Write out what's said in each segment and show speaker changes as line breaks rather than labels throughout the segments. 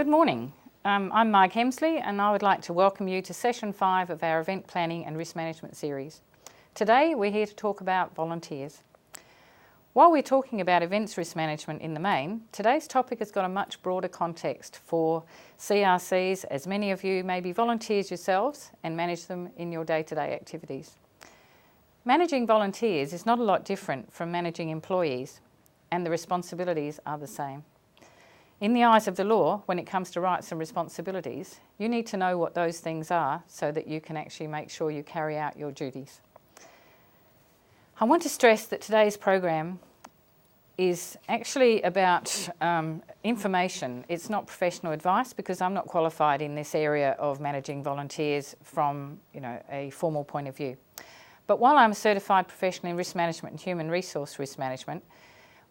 Good morning. I'm Marg Hemsley and I would like to welcome you to Session 5 of our Event Planning and Risk Management series. Today we're here to talk about volunteers. While we're talking about events risk management in the main, today's topic has got a much broader context for CRCs, as many of you may be volunteers yourselves and manage them in your day-to-day activities. Managing volunteers is not a lot different from managing employees, and the responsibilities are the same. In the eyes of the law, when it comes to rights and responsibilities, you need to know what those things are so that you can actually make sure you carry out your duties. I want to stress that today's program is actually about information. It's not professional advice because I'm not qualified in this area of managing volunteers from a formal point of view. But while I'm a certified professional in risk management and human resource risk management,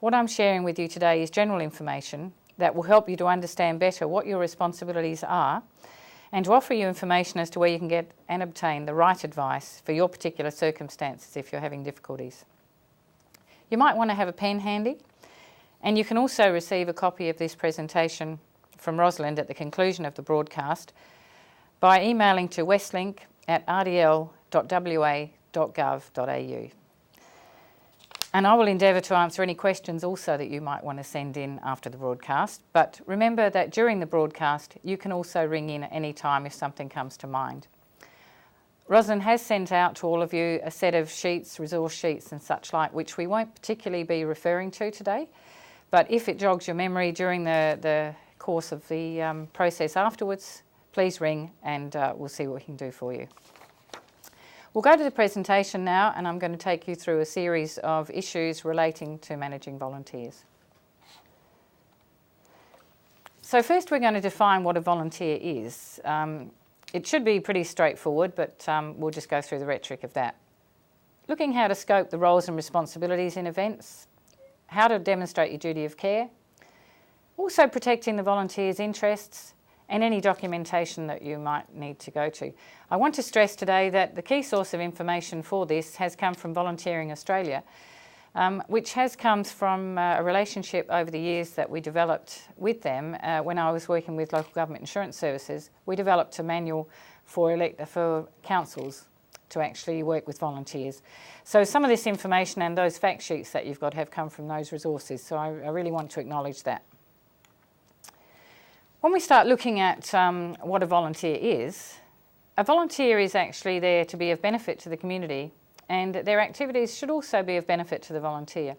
what I'm sharing with you today is general information that will help you to understand better what your responsibilities are and to offer you information as to where you can get and obtain the right advice for your particular circumstances if you're having difficulties. You might want to have a pen handy, and you can also receive a copy of this presentation from Rosalind at the conclusion of the broadcast by emailing to westlink@rdl.wa.gov.au. And I will endeavour to answer any questions also that you might want to send in after the broadcast. But remember that during the broadcast, you can also ring in at any time if something comes to mind. Rosalind has sent out to all of you a set of sheets, resource sheets and such like, which we won't particularly be referring to today. But if it jogs your memory during the course of the process afterwards, please ring and we'll see what we can do for you. We'll go to the presentation now, and I'm going to take you through a series of issues relating to managing volunteers. So first we're going to define what a volunteer is. It should be pretty straightforward, but we'll just go through the rhetoric of that. Looking how to scope the roles and responsibilities in events, how to demonstrate your duty of care, also protecting the volunteer's interests, and any documentation that you might need to go to. I want to stress today that the key source of information for this has come from Volunteering Australia, which has come from a relationship over the years that we developed with them. When I was working with local government insurance services, we developed a manual for councils to actually work with volunteers. So some of this information and those fact sheets that you've got have come from those resources, so I really want to acknowledge that. When we start looking at what a volunteer is actually there to be of benefit to the community, and their activities should also be of benefit to the volunteer.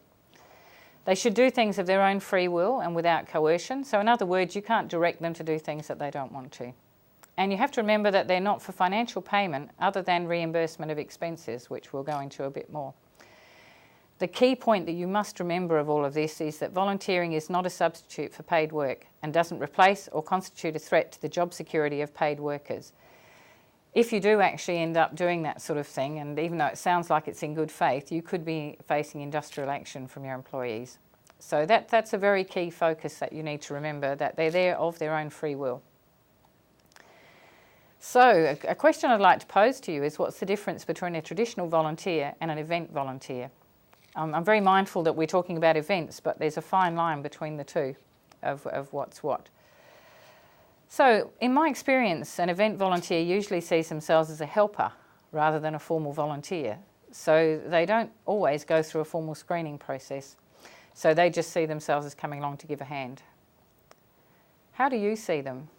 They should do things of their own free will and without coercion. So in other words, you can't direct them to do things that they don't want to. And you have to remember that they're not for financial payment other than reimbursement of expenses, which we'll go into a bit more. The key point that you must remember of all of this is that volunteering is not a substitute for paid work and doesn't replace or constitute a threat to the job security of paid workers. If you do actually end up doing that sort of thing, and even though it sounds like it's in good faith, you could be facing industrial action from your employees. So that's a very key focus that you need to remember, that they're there of their own free will. So a question I'd like to pose to you is, what's the difference between a traditional volunteer and an event volunteer? I'm very mindful that we're talking about events, but there's a fine line between the two of what's what. So in my experience, an event volunteer usually sees themselves as a helper rather than a formal volunteer. So they don't always go through a formal screening process. So they just see themselves as coming along to give a hand. How do you see them?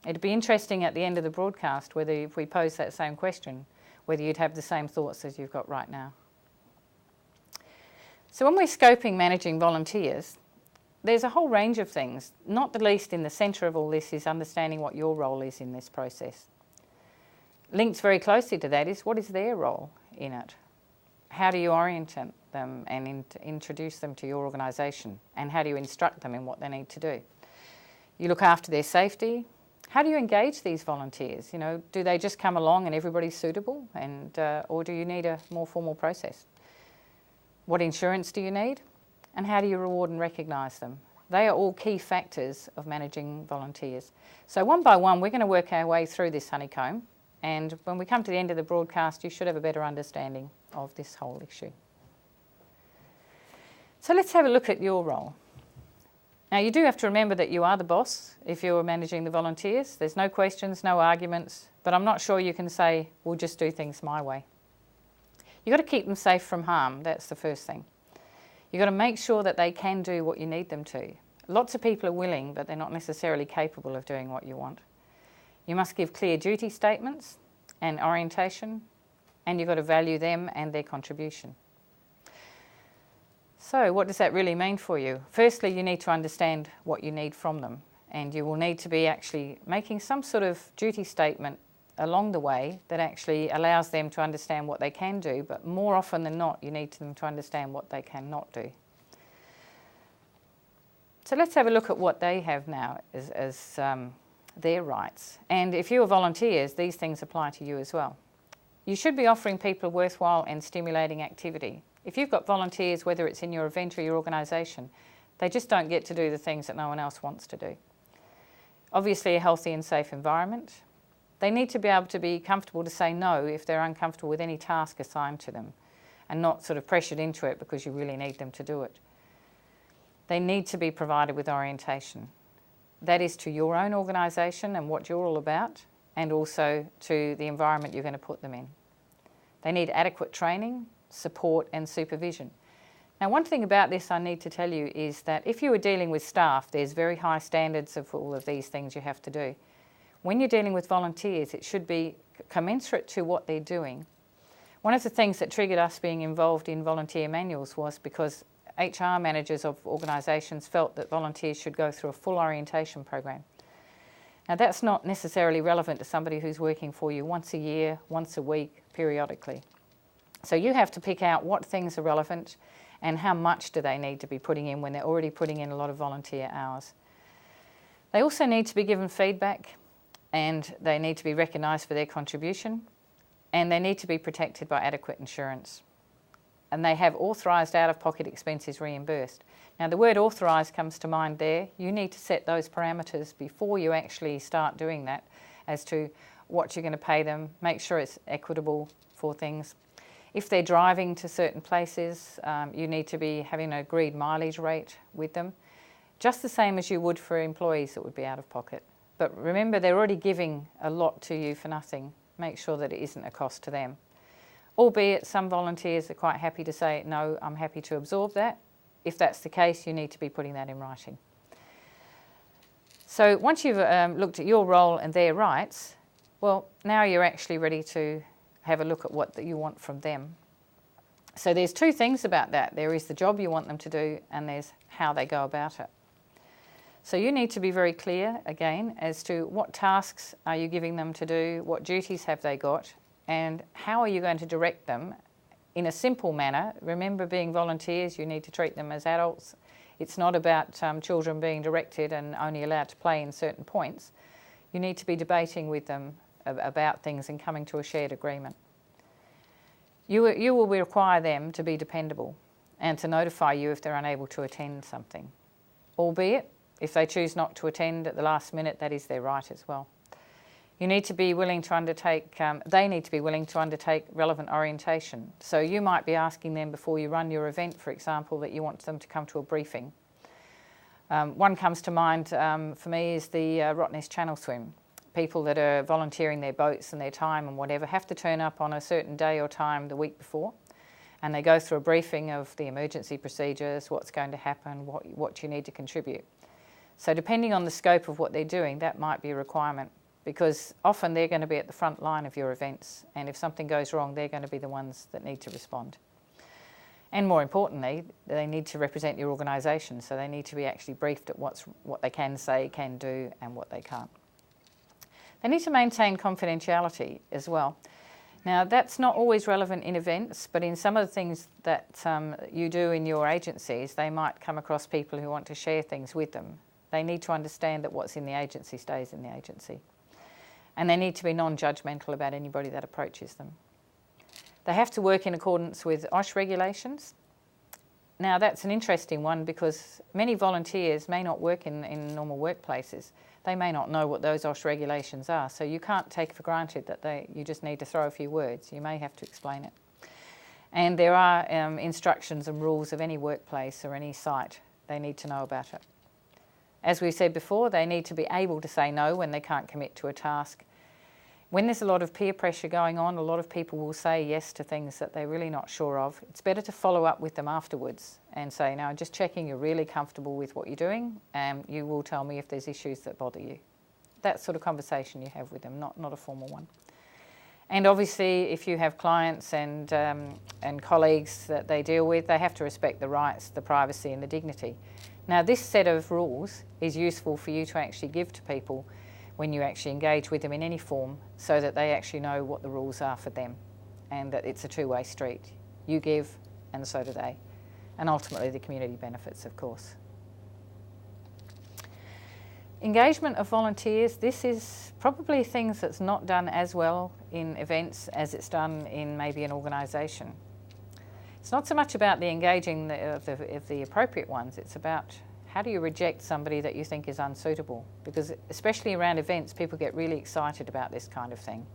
It'd be interesting at the end of the broadcast whether, if we pose that same question, whether you'd have the same thoughts as you've got right now. So when we're scoping managing volunteers, there's a whole range of things. Not the least in the centre of all this is understanding what your role is in this process. Linked very closely to that is, what is their role in it? How do you orient them and introduce them to your organisation? And how do you instruct them in what they need to do? You look after their safety. How do you engage these volunteers? Do they just come along and everybody's suitable, or do you need a more formal process? What insurance do you need? And how do you reward and recognise them? They are all key factors of managing volunteers. So one by one, we're going to work our way through this honeycomb. And when we come to the end of the broadcast, you should have a better understanding of this whole issue. So let's have a look at your role. Now you do have to remember that you are the boss if you're managing the volunteers. There's no questions, no arguments, but I'm not sure you can say, we'll just do things my way. You've got to keep them safe from harm, that's the first thing. You've got to make sure that they can do what you need them to. Lots of people are willing, but they're not necessarily capable of doing what you want. You must give clear duty statements and orientation, and you've got to value them and their contribution. So what does that really mean for you? Firstly, you need to understand what you need from them, and you will need to be actually making some sort of duty statement along the way that actually allows them to understand what they can do, but more often than not, you need them to understand what they cannot do. So let's have a look at what they have now as their rights. And if you are volunteers, these things apply to you as well. You should be offering people worthwhile and stimulating activity. If you've got volunteers, whether it's in your event or your organisation, they just don't get to do the things that no one else wants to do. Obviously, a healthy and safe environment. They need to be able to be comfortable to say no if they're uncomfortable with any task assigned to them, and not sort of pressured into it because you really need them to do it. They need to be provided with orientation. That is to your own organisation and what you're all about, and also to the environment you're going to put them in. They need adequate training, support and supervision. Now, one thing about this I need to tell you is that if you are dealing with staff, there's very high standards of all of these things you have to do. When you're dealing with volunteers, it should be commensurate to what they're doing. One of the things that triggered us being involved in volunteer manuals was because HR managers of organisations felt that volunteers should go through a full orientation program. Now, that's not necessarily relevant to somebody who's working for you once a year, once a week, periodically. So you have to pick out what things are relevant and how much do they need to be putting in when they're already putting in a lot of volunteer hours. They also need to be given feedback, and they need to be recognised for their contribution, and they need to be protected by adequate insurance. And they have authorised out-of-pocket expenses reimbursed. Now, the word authorised comes to mind there. You need to set those parameters before you actually start doing that as to what you're going to pay them, make sure it's equitable for things. If they're driving to certain places, you need to be having an agreed mileage rate with them, just the same as you would for employees that would be out of pocket. But remember, they're already giving a lot to you for nothing. Make sure that it isn't a cost to them. Albeit some volunteers are quite happy to say, no, I'm happy to absorb that. If that's the case, you need to be putting that in writing. So once you've looked at your role and their rights, well, now you're actually ready to have a look at what you want from them. So there's two things about that. There is the job you want them to do, and there's how they go about it. So you need to be very clear, again, as to what tasks are you giving them to do, what duties have they got, and how are you going to direct them in a simple manner. Remember, being volunteers, you need to treat them as adults. It's not about children being directed and only allowed to play in certain points. You need to be debating with them about things and coming to a shared agreement. You will require them to be dependable and to notify you if they're unable to attend something. Albeit, if they choose not to attend at the last minute, that is their right as well. You need to be willing to undertake, they need to be willing to undertake relevant orientation. So you might be asking them before you run your event, for example, that you want them to come to a briefing. One comes to mind for me is the Rottnest Channel Swim. People that are volunteering their boats and their time and whatever have to turn up on a certain day or time the week before, and they go through a briefing of the emergency procedures, what's going to happen, what you need to contribute. So depending on the scope of what they're doing, that might be a requirement, because often they're going to be at the front line of your events, and if something goes wrong, they're going to be the ones that need to respond. And more importantly, they need to represent your organisation, so they need to be actually briefed at what they can say, can do, and what they can't. They need to maintain confidentiality as well. Now, that's not always relevant in events, but in some of the things that you do in your agencies, they might come across people who want to share things with them. They need to understand that what's in the agency stays in the agency. And they need to be non-judgmental about anybody that approaches them. They have to work in accordance with OSH regulations. Now, that's an interesting one because many volunteers may not work in normal workplaces. They may not know what those OSH regulations are, so you can't take for granted that you just need to throw a few words. You may have to explain it. And there are instructions and rules of any workplace or any site. They need to know about it. As we said before, they need to be able to say no when they can't commit to a task. When there's a lot of peer pressure going on, a lot of people will say yes to things that they're really not sure of. It's better to follow up with them afterwards and say, no, just checking you're really comfortable with what you're doing, and you will tell me if there's issues that bother you. That sort of conversation you have with them, not a formal one. And obviously, if you have clients and colleagues that they deal with, they have to respect the rights, the privacy and the dignity. Now, this set of rules is useful for you to actually give to people when you actually engage with them in any form, so that they actually know what the rules are for them and that it's a two-way street. You give and so do they. And ultimately the community benefits, of course. Engagement of volunteers, this is probably things that's not done as well in events as it's done in maybe an organisation. It's not so much about the engaging of the appropriate ones, it's about how do you reject somebody that you think is unsuitable? Because especially around events, people get really excited about this kind of thing.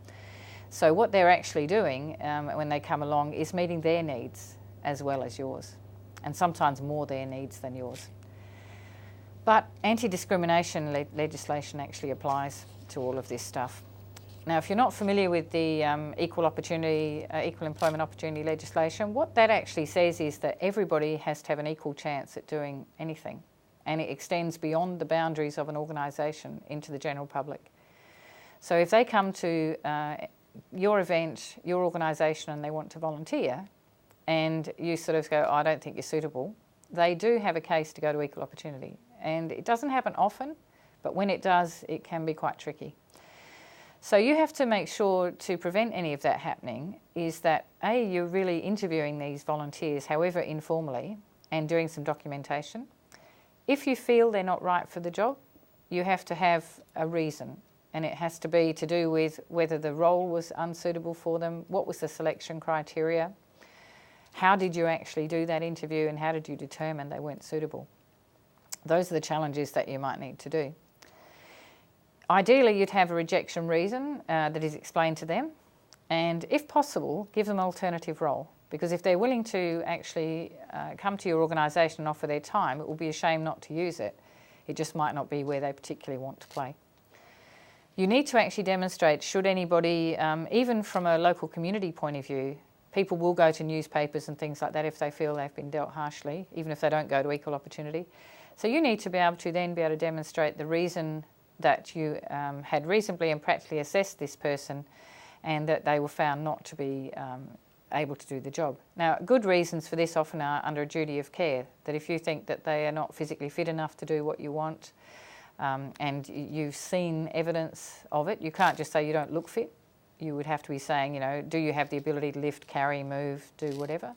So what they're actually doing when they come along is meeting their needs as well as yours, and sometimes more their needs than yours. But anti-discrimination legislation actually applies to all of this stuff. Now, if you're not familiar with the equal employment opportunity legislation, what that actually says is that everybody has to have an equal chance at doing anything. And it extends beyond the boundaries of an organisation into the general public. So if they come to your event, your organisation, and they want to volunteer, and you sort of go, oh, I don't think you're suitable, they do have a case to go to equal opportunity. And it doesn't happen often, but when it does, it can be quite tricky. So you have to make sure to prevent any of that happening is that, A, you're really interviewing these volunteers, however informally, and doing some documentation. If you feel they're not right for the job, you have to have a reason, and it has to be to do with whether the role was unsuitable for them, what was the selection criteria, how did you actually do that interview, and how did you determine they weren't suitable. Those are the challenges that you might need to do. Ideally, you'd have a rejection reason that is explained to them, and if possible, give them an alternative role. Because if they're willing to actually come to your organisation and offer their time, it will be a shame not to use it. It just might not be where they particularly want to play. You need to actually demonstrate, should anybody, even from a local community point of view, people will go to newspapers and things like that if they feel they've been dealt harshly, even if they don't go to equal opportunity. So you need to be able to demonstrate the reason that you had reasonably and practically assessed this person and that they were found not to be able to do the job. Now, good reasons for this often are under a duty of care, that if you think that they are not physically fit enough to do what you want and you've seen evidence of it, you can't just say you don't look fit. You would have to be saying, you know, do you have the ability to lift, carry, move, do whatever?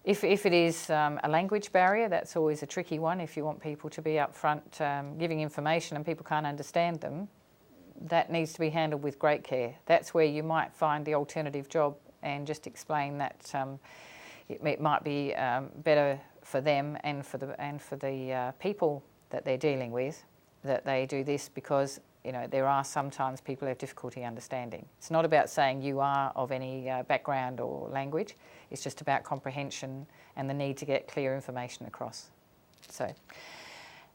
If it is a language barrier, that's always a tricky one. If you want people to be upfront giving information and people can't understand them, that needs to be handled with great care. That's where you might find the alternative job and just explain that it might be better for them and for the people that they're dealing with that they do this, because there are sometimes people who have difficulty understanding. It's not about saying you are of any background or language. It's just about comprehension and the need to get clear information across.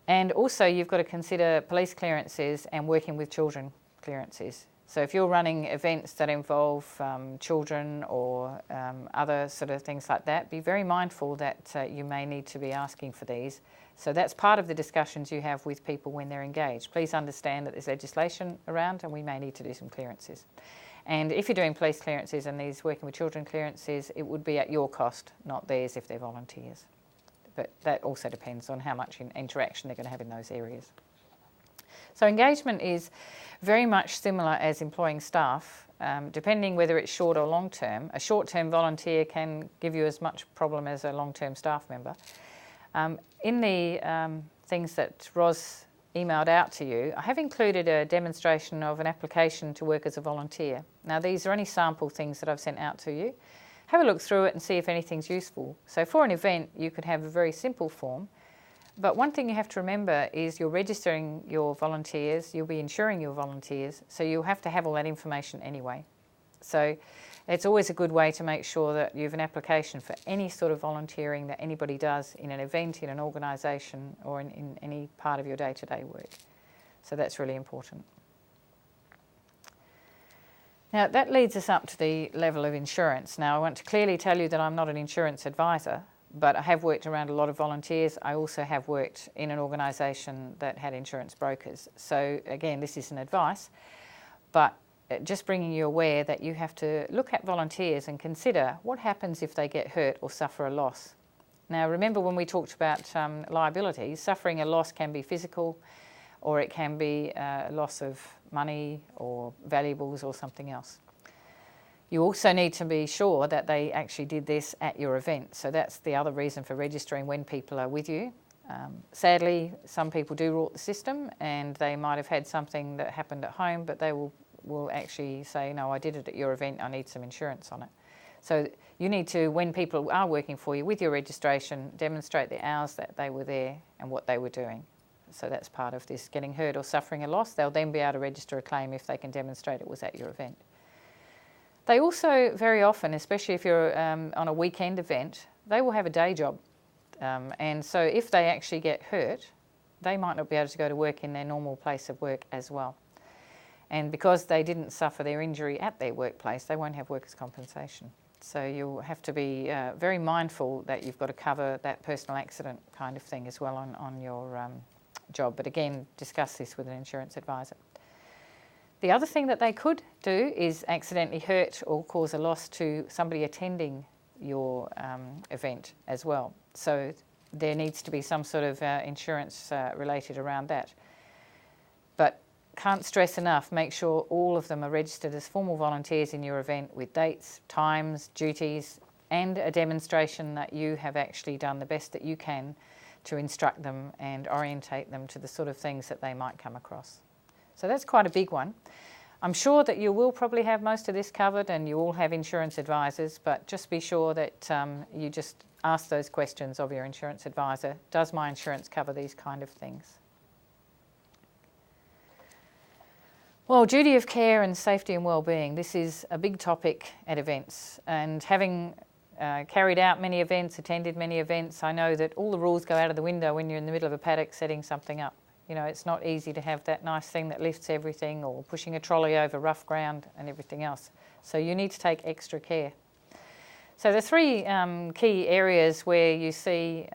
And also you've got to consider police clearances and working with children clearances. So if you're running events that involve children or other sort of things like that, be very mindful that you may need to be asking for these. So that's part of the discussions you have with people when they're engaged. Please understand that there's legislation around and we may need to do some clearances. And if you're doing police clearances and these working with children clearances, it would be at your cost, not theirs if they're volunteers. But that also depends on how much interaction they're going to have in those areas. So engagement is very much similar as employing staff, depending whether it's short or long term. A short-term volunteer can give you as much problem as a long-term staff member. In the things that Ros emailed out to you, I have included a demonstration of an application to work as a volunteer. Now these are only sample things that I've sent out to you. Have a look through it and see if anything's useful. So for an event, you could have a very simple form. But one thing you have to remember is you're registering your volunteers, you'll be insuring your volunteers, so you'll have to have all that information anyway. So it's always a good way to make sure that you have an application for any sort of volunteering that anybody does in an event, in an organisation, or in any part of your day-to-day work. So that's really important. Now that leads us up to the level of insurance. Now I want to clearly tell you that I'm not an insurance advisor, but I have worked around a lot of volunteers. I also have worked in an organisation that had insurance brokers. So again, this isn't advice, but just bringing you aware that you have to look at volunteers and consider what happens if they get hurt or suffer a loss. Now remember when we talked about liabilities, suffering a loss can be physical, or it can be a loss of money or valuables or something else. You also need to be sure that they actually did this at your event. So that's the other reason for registering when people are with you. Sadly, some people do rort the system and they might have had something that happened at home, but they will actually say, no, I did it at your event, I need some insurance on it. So you need to, when people are working for you with your registration, demonstrate the hours that they were there and what they were doing. So that's part of this, getting hurt or suffering a loss. They'll then be able to register a claim if they can demonstrate it was at your event. They also very often, especially if you're on a weekend event, they will have a day job. And so if they actually get hurt, they might not be able to go to work in their normal place of work as well. And because they didn't suffer their injury at their workplace, they won't have workers' compensation. So you'll have to be very mindful that you've got to cover that personal accident kind of thing as well on your job. But again, discuss this with an insurance advisor. The other thing that they could do is accidentally hurt or cause a loss to somebody attending your event as well. So there needs to be some sort of insurance related around that. But can't stress enough, make sure all of them are registered as formal volunteers in your event with dates, times, duties, and a demonstration that you have actually done the best that you can to instruct them and orientate them to the sort of things that they might come across. So that's quite a big one. I'm sure that you will probably have most of this covered and you all have insurance advisors, but just be sure that you just ask those questions of your insurance advisor. Does my insurance cover these kind of things? Well, duty of care and safety and well-being, this is a big topic at events, and having carried out many events, attended many events, I know that all the rules go out of the window when you're in the middle of a paddock setting something up. You know, it's not easy to have that nice thing that lifts everything, or pushing a trolley over rough ground and everything else. So you need to take extra care. So the three key areas where you see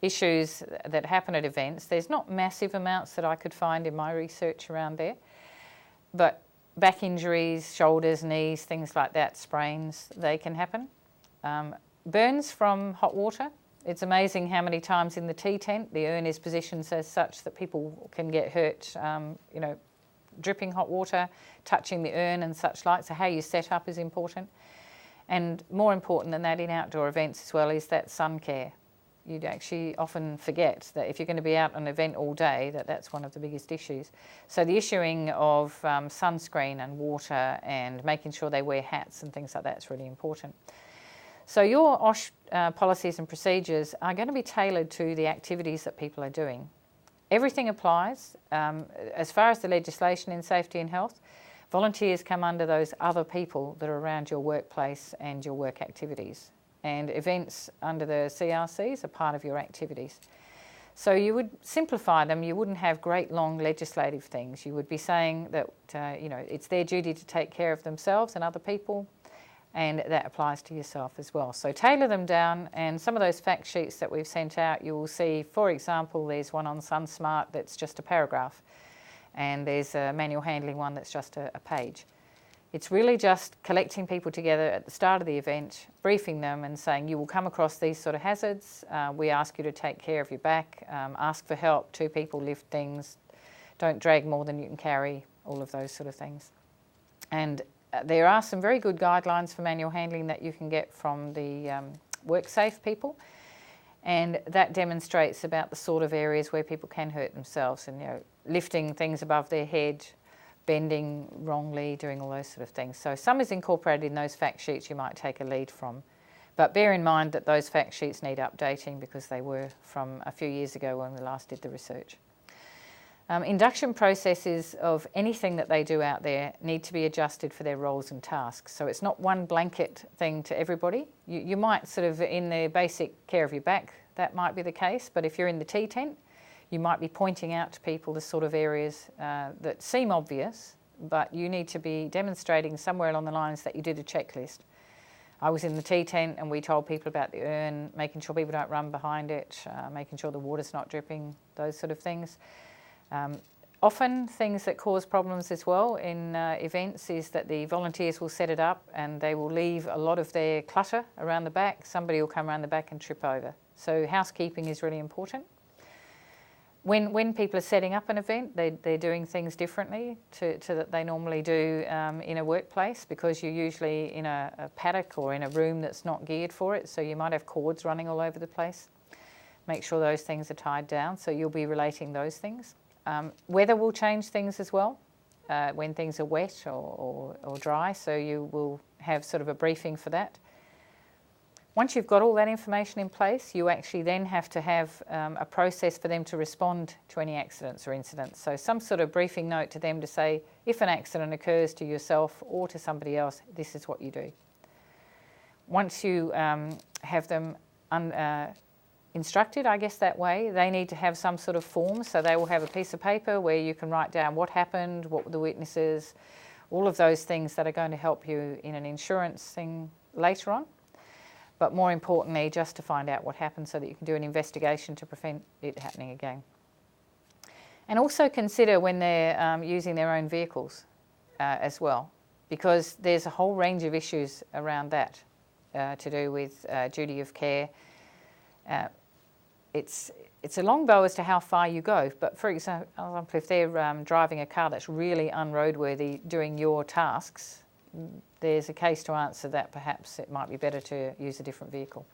issues that happen at events, there's not massive amounts that I could find in my research around there, but back injuries, shoulders, knees, things like that, sprains, they can happen. Burns from hot water. It's amazing how many times in the tea tent the urn is positioned as such that people can get hurt, you know, dripping hot water, touching the urn and such like. So how you set up is important. And more important than that in outdoor events as well is that sun care. You'd actually often forget that if you're going to be out on an event all day, that's one of the biggest issues. So the issuing of sunscreen and water and making sure they wear hats and things like that is really important. So your OSH policies and procedures are going to be tailored to the activities that people are doing. Everything applies. As far as the legislation in safety and health, volunteers come under those other people that are around your workplace and your work activities. And events under the CRCs are part of your activities. So you would simplify them. You wouldn't have great long legislative things. You would be saying that you know, it's their duty to take care of themselves and other people, and that applies to yourself as well. So tailor them down, and some of those fact sheets that we've sent out, you will see, for example, there's one on SunSmart that's just a paragraph, and there's a manual handling one that's just a page. It's really just collecting people together at the start of the event, briefing them and saying you will come across these sort of hazards. We ask you to take care of your back, ask for help, 2 people lift things, don't drag more than you can carry, all of those sort of things. And there are some very good guidelines for manual handling that you can get from the WorkSafe people, and that demonstrates about the sort of areas where people can hurt themselves, and you know, lifting things above their head, bending wrongly, doing all those sort of things. So some is incorporated in those fact sheets you might take a lead from, but bear in mind that those fact sheets need updating because they were from a few years ago when we last did the research. Induction processes of anything that they do out there need to be adjusted for their roles and tasks. So it's not one blanket thing to everybody. You might sort of, in the basic care of your back, that might be the case, but if you're in the tea tent, you might be pointing out to people the sort of areas that seem obvious, but you need to be demonstrating somewhere along the lines that you did a checklist. I was in the tea tent and we told people about the urn, making sure people don't run behind it, making sure the water's not dripping, those sort of things. Often things that cause problems as well in events is that the volunteers will set it up and they will leave a lot of their clutter around the back. Somebody will come around the back and trip over. So housekeeping is really important. When people are setting up an event, they're doing things differently to that they normally do in a workplace, because you're usually in a paddock or in a room that's not geared for it, so you might have cords running all over the place. Make sure those things are tied down, so you'll be relating those things. Weather will change things as well when things are wet or dry, so you will have sort of a briefing for that. Once you've got all that information in place, you actually then have to have a process for them to respond to any accidents or incidents. So some sort of briefing note to them to say, if an accident occurs to yourself or to somebody else, this is what you do. Once you have them instructed, I guess, that way, they need to have some sort of form. So they will have a piece of paper where you can write down what happened, what were the witnesses, all of those things that are going to help you in an insurance thing later on. But more importantly, just to find out what happened so that you can do an investigation to prevent it happening again. And also consider when they're using their own vehicles as well, because there's a whole range of issues around that to do with duty of care. It's a long bow as to how far you go, but for example, if they're driving a car that's really unroadworthy doing your tasks, there's a case to answer that perhaps it might be better to use a different vehicle.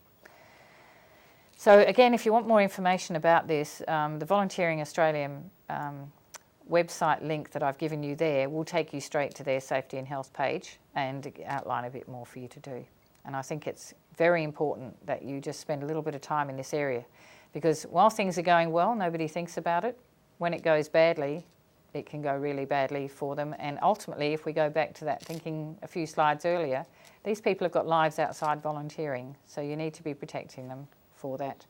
So again, if you want more information about this, the Volunteering Australian website link that I've given you there will take you straight to their safety and health page and outline a bit more for you to do. And I think it's very important that you just spend a little bit of time in this area, because while things are going well, nobody thinks about it. When it goes badly, it can go really badly for them. And ultimately, if we go back to that thinking a few slides earlier, these people have got lives outside volunteering, so you need to be protecting them for that.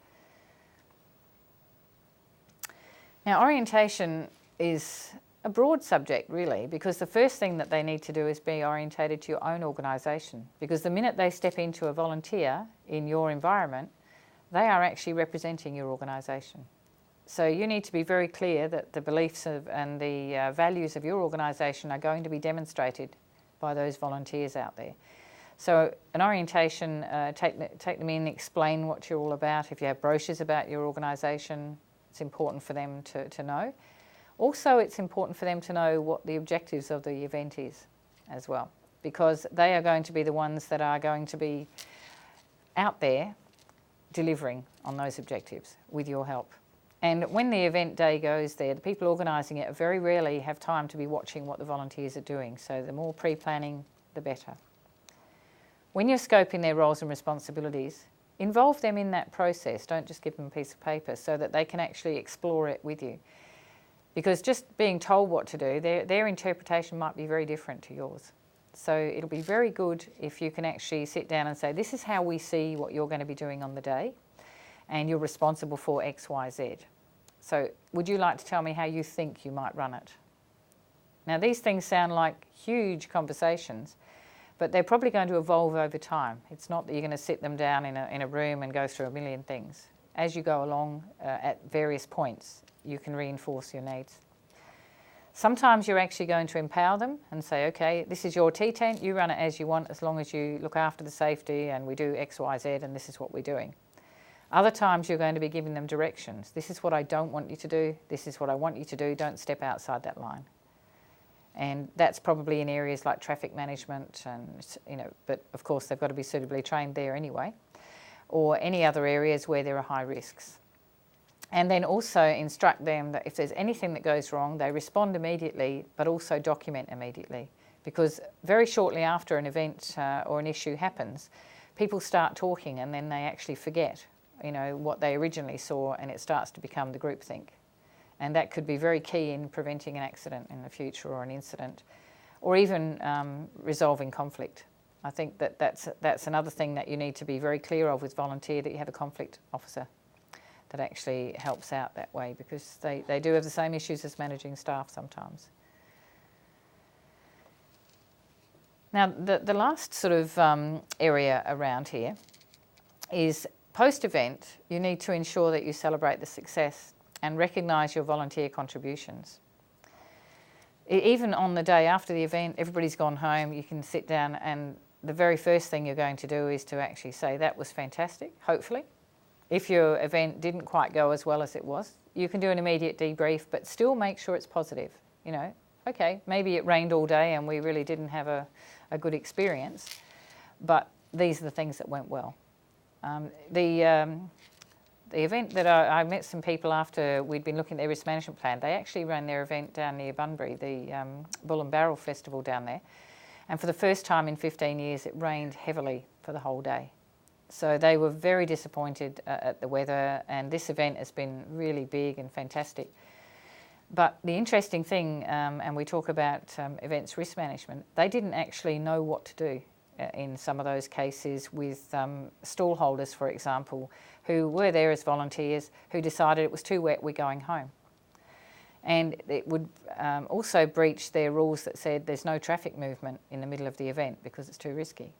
Now, orientation is a broad subject, really, because the first thing that they need to do is be orientated to your own organisation, because the minute they step into a volunteer in your environment, they are actually representing your organisation. So you need to be very clear that the beliefs and the values of your organisation are going to be demonstrated by those volunteers out there. So an orientation, take them in, explain what you're all about. If you have brochures about your organisation, it's important for them to know. Also, it's important for them to know what the objectives of the event is as well, because they are going to be the ones that are going to be out there delivering on those objectives with your help. And when the event day goes there, the people organising it very rarely have time to be watching what the volunteers are doing, so the more pre-planning, the better. When you're scoping their roles and responsibilities, involve them in that process. Don't just give them a piece of paper, so that they can actually explore it with you. Because just being told what to do, their interpretation might be very different to yours. So it'll be very good if you can actually sit down and say, this is how we see what you're going to be doing on the day, and you're responsible for X, Y, Z. So would you like to tell me how you think you might run it? Now, these things sound like huge conversations, but they're probably going to evolve over time. It's not that you're going to sit them down in a room and go through a million things. As you go along at various points, you can reinforce your needs. Sometimes you're actually going to empower them and say, okay, this is your tea tent, you run it as you want, as long as you look after the safety and we do X, Y, Z, and this is what we're doing. Other times you're going to be giving them directions. This is what I don't want you to do. This is what I want you to do. Don't step outside that line. And that's probably in areas like traffic management, and but of course they've got to be suitably trained there anyway, or any other areas where there are high risks. And then also instruct them that if there's anything that goes wrong, they respond immediately, but also document immediately. Because very shortly after an event or an issue happens, people start talking and then they actually forget what they originally saw, and it starts to become the groupthink. And that could be very key in preventing an accident in the future or an incident, or even resolving conflict. I think that's another thing that you need to be very clear of with volunteer, that you have a conflict officer that actually helps out that way, because they do have the same issues as managing staff sometimes. Now, the last sort of area around here is post-event, you need to ensure that you celebrate the success and recognise your volunteer contributions. Even on the day after the event, everybody's gone home, you can sit down, and the very first thing you're going to do is to actually say, that was fantastic, hopefully. If your event didn't quite go as well as it was, you can do an immediate debrief, but still make sure it's positive. You know, okay, maybe it rained all day and we really didn't have a good experience, but these are the things that went well. The event that I met some people after we'd been looking at their risk management plan, they actually ran their event down near Bunbury, the Bull and Barrel Festival down there. And for the first time in 15 years, it rained heavily for the whole day. So they were very disappointed at the weather, and this event has been really big and fantastic. But the interesting thing, and we talk about events risk management, they didn't actually know what to do in some of those cases with stall holders, for example, who were there as volunteers, who decided it was too wet, we're going home. And it would also breach their rules that said there's no traffic movement in the middle of the event because it's too risky.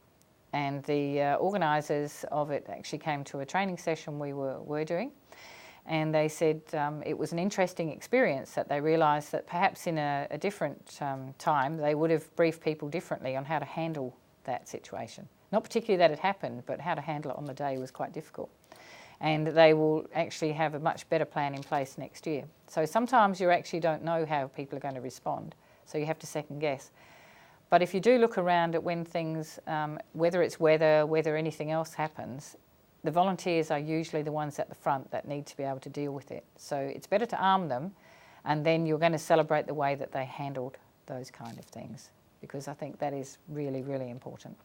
And the organisers of it actually came to a training session we were doing, and they said it was an interesting experience, that they realised that perhaps in a different time they would have briefed people differently on how to handle that situation. Not particularly that it happened, but how to handle it on the day was quite difficult. And they will actually have a much better plan in place next year. So sometimes you actually don't know how people are going to respond, so you have to second guess. But if you do look around at when things, whether it's weather, whether anything else happens, the volunteers are usually the ones at the front that need to be able to deal with it. So it's better to arm them, and then you're going to celebrate the way that they handled those kind of things, because I think that is really, really important.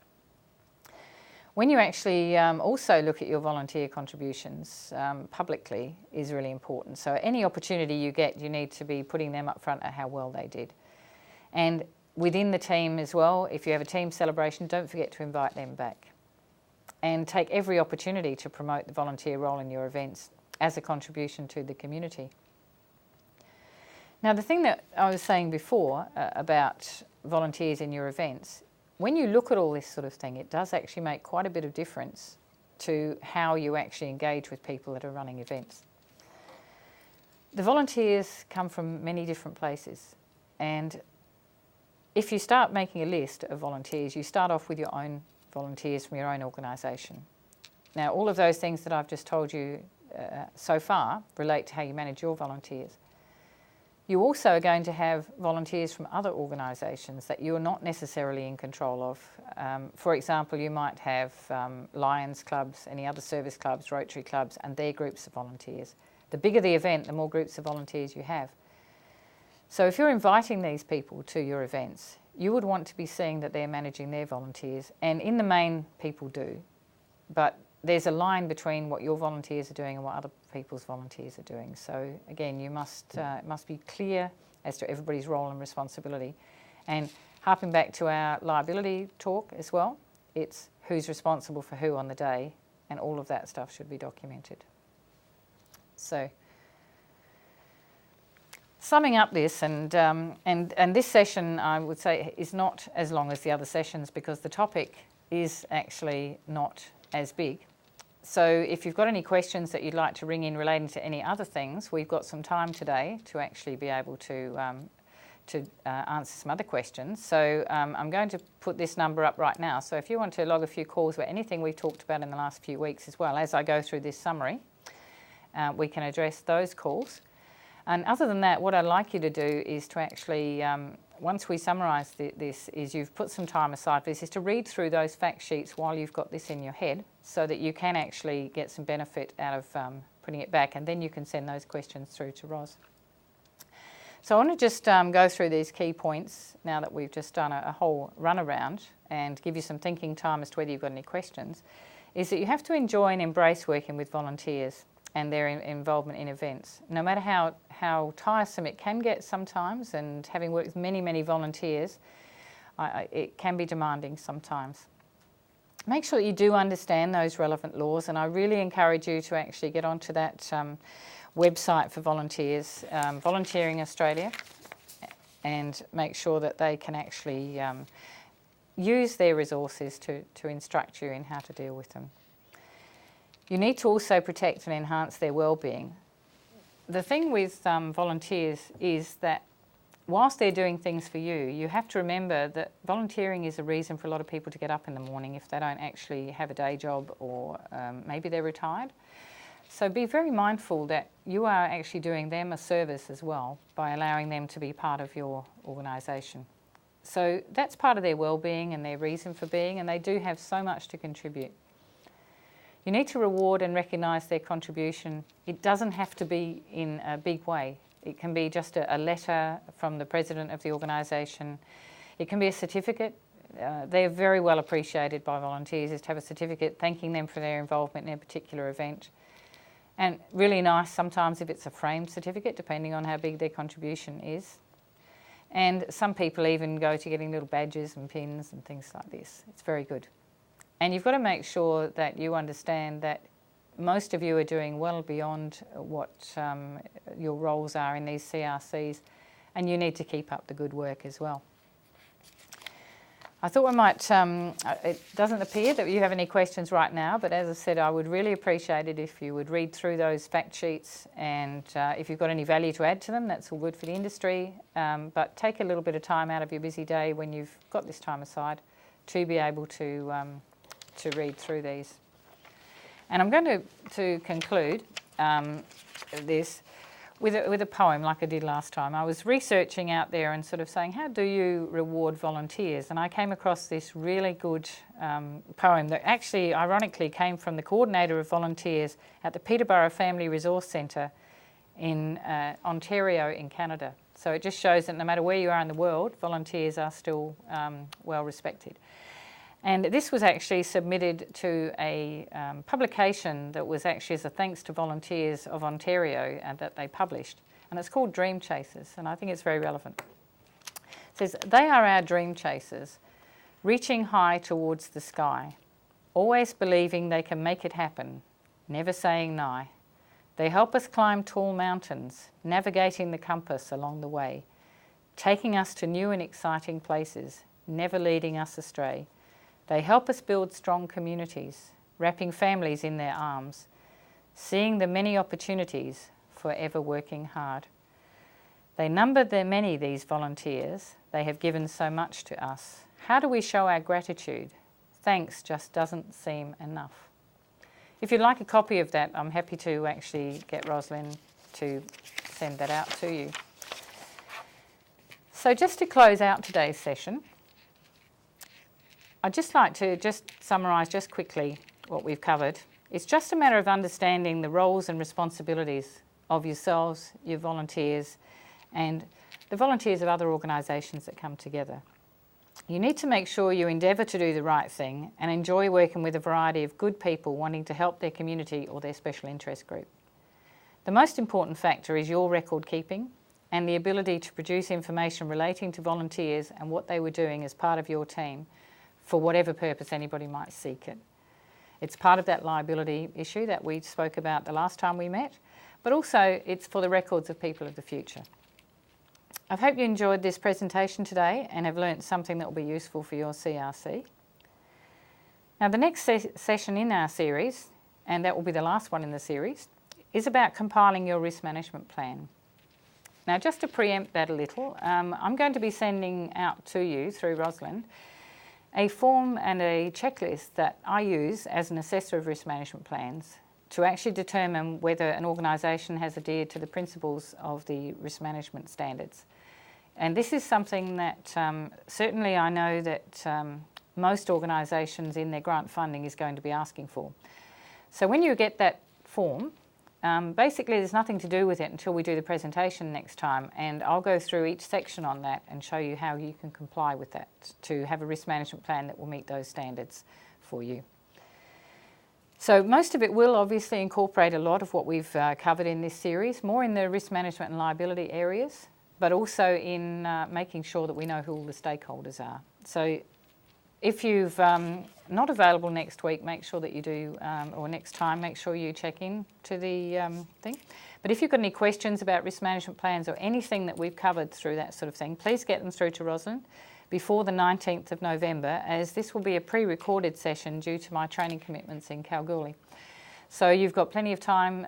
When you actually also look at your volunteer contributions publicly is really important. So any opportunity you get, you need to be putting them up front at how well they did. And within the team as well, if you have a team celebration, don't forget to invite them back. And take every opportunity to promote the volunteer role in your events as a contribution to the community. Now, the thing that I was saying before about volunteers in your events, when you look at all this sort of thing, it does actually make quite a bit of difference to how you actually engage with people that are running events. The volunteers come from many different places, and if you start making a list of volunteers, you start off with your own volunteers from your own organisation. Now, all of those things that I've just told you so far relate to how you manage your volunteers. You also are going to have volunteers from other organisations that you're not necessarily in control of. For example, you might have Lions clubs, any other service clubs, Rotary clubs, and their groups of volunteers. The bigger the event, the more groups of volunteers you have. So if you're inviting these people to your events, you would want to be seeing that they're managing their volunteers, and in the main people do, but there's a line between what your volunteers are doing and what other people's volunteers are doing. So again, you must be clear as to everybody's role and responsibility. And harping back to our liability talk as well, it's who's responsible for who on the day, and all of that stuff should be documented. So summing up this, and this session I would say is not as long as the other sessions because the topic is actually not as big. So if you've got any questions that you'd like to ring in relating to any other things, we've got some time today to actually be able to answer some other questions. So I'm going to put this number up right now. So if you want to log a few calls about anything we've talked about in the last few weeks as well, as I go through this summary, we can address those calls. And other than that, what I'd like you to do is to actually, once we summarise this, is you've put some time aside for this, is to read through those fact sheets while you've got this in your head so that you can actually get some benefit out of putting it back, and then you can send those questions through to Ros. So I want to just go through these key points now that we've just done a whole run around and give you some thinking time as to whether you've got any questions, is that you have to enjoy and embrace working with volunteers. and their involvement in events. No matter how tiresome it can get sometimes, and having worked with many, many volunteers, it can be demanding sometimes. Make sure that you do understand those relevant laws, and I really encourage you to actually get onto that website for volunteers, Volunteering Australia, and make sure that they can actually use their resources to instruct you in how to deal with them. You need to also protect and enhance their well-being. The thing with volunteers is that whilst they're doing things for you, you have to remember that volunteering is a reason for a lot of people to get up in the morning if they don't actually have a day job, or maybe they're retired. So be very mindful that you are actually doing them a service as well by allowing them to be part of your organisation. So that's part of their well-being and their reason for being, and they do have so much to contribute. You need to reward and recognise their contribution. It doesn't have to be in a big way. It can be just a letter from the president of the organisation. It can be a certificate. They're very well appreciated by volunteers, is to have a certificate thanking them for their involvement in a particular event. And really nice sometimes if it's a framed certificate, depending on how big their contribution is. And some people even go to getting little badges and pins and things like this. It's very good. And you've got to make sure that you understand that most of you are doing well beyond what your roles are in these CRCs, and you need to keep up the good work as well. I thought we might, it doesn't appear that you have any questions right now, but as I said, I would really appreciate it if you would read through those fact sheets, and if you've got any value to add to them, that's all good for the industry. But take a little bit of time out of your busy day when you've got this time aside to be able to read through these. And I'm going to conclude this with a poem like I did last time. I was researching out there and sort of saying, how do you reward volunteers? And I came across this really good poem that actually, ironically, came from the coordinator of volunteers at the Peterborough Family Resource Centre in Ontario in Canada. So it just shows that no matter where you are in the world, volunteers are still well respected. And this was actually submitted to a publication that was actually as a thanks to volunteers of Ontario that they published. And it's called Dream Chasers, and I think it's very relevant. It says, "They are our dream chasers, reaching high towards the sky, always believing they can make it happen, never saying nigh. They help us climb tall mountains, navigating the compass along the way, taking us to new and exciting places, never leading us astray. They help us build strong communities, wrapping families in their arms, seeing the many opportunities, forever working hard. They number their many, these volunteers. They have given so much to us. How do we show our gratitude? Thanks just doesn't seem enough." If you'd like a copy of that, I'm happy to actually get Rosalind to send that out to you. So just to close out today's session, I'd just like to summarise just quickly what we've covered. It's just a matter of understanding the roles and responsibilities of yourselves, your volunteers, and the volunteers of other organisations that come together. You need to make sure you endeavour to do the right thing and enjoy working with a variety of good people wanting to help their community or their special interest group. The most important factor is your record keeping and the ability to produce information relating to volunteers and what they were doing as part of your team, for whatever purpose anybody might seek it. It's part of that liability issue that we spoke about the last time we met, but also it's for the records of people of the future. I hope you enjoyed this presentation today and have learnt something that will be useful for your CRC. Now the next session in our series, and that will be the last one in the series, is about compiling your risk management plan. Now just to preempt that a little, I'm going to be sending out to you through Rosalind a form and a checklist that I use as an assessor of risk management plans to actually determine whether an organisation has adhered to the principles of the risk management standards. And this is something that certainly I know that most organisations in their grant funding is going to be asking for. So when you get that form, basically there's nothing to do with it until we do the presentation next time, and I'll go through each section on that and show you how you can comply with that to have a risk management plan that will meet those standards for you. So most of it will obviously incorporate a lot of what we've covered in this series, more in the risk management and liability areas, but also in making sure that we know who all the stakeholders are. So if you've not available next week, make sure that you do, or next time, make sure you check in to the thing. But if you've got any questions about risk management plans or anything that we've covered through that sort of thing, please get them through to Rosalind before the 19th of November, as this will be a pre-recorded session due to my training commitments in Kalgoorlie. So you've got plenty of time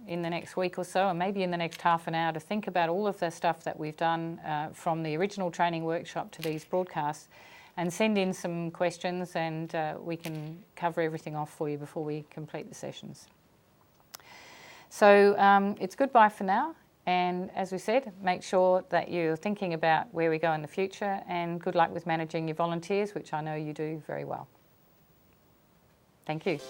in the next week or so, and maybe in the next half an hour, to think about all of the stuff that we've done from the original training workshop to these broadcasts, and send in some questions, and we can cover everything off for you before we complete the sessions. So it's goodbye for now. And as we said, make sure that you're thinking about where we go in the future, and good luck with managing your volunteers, which I know you do very well. Thank you.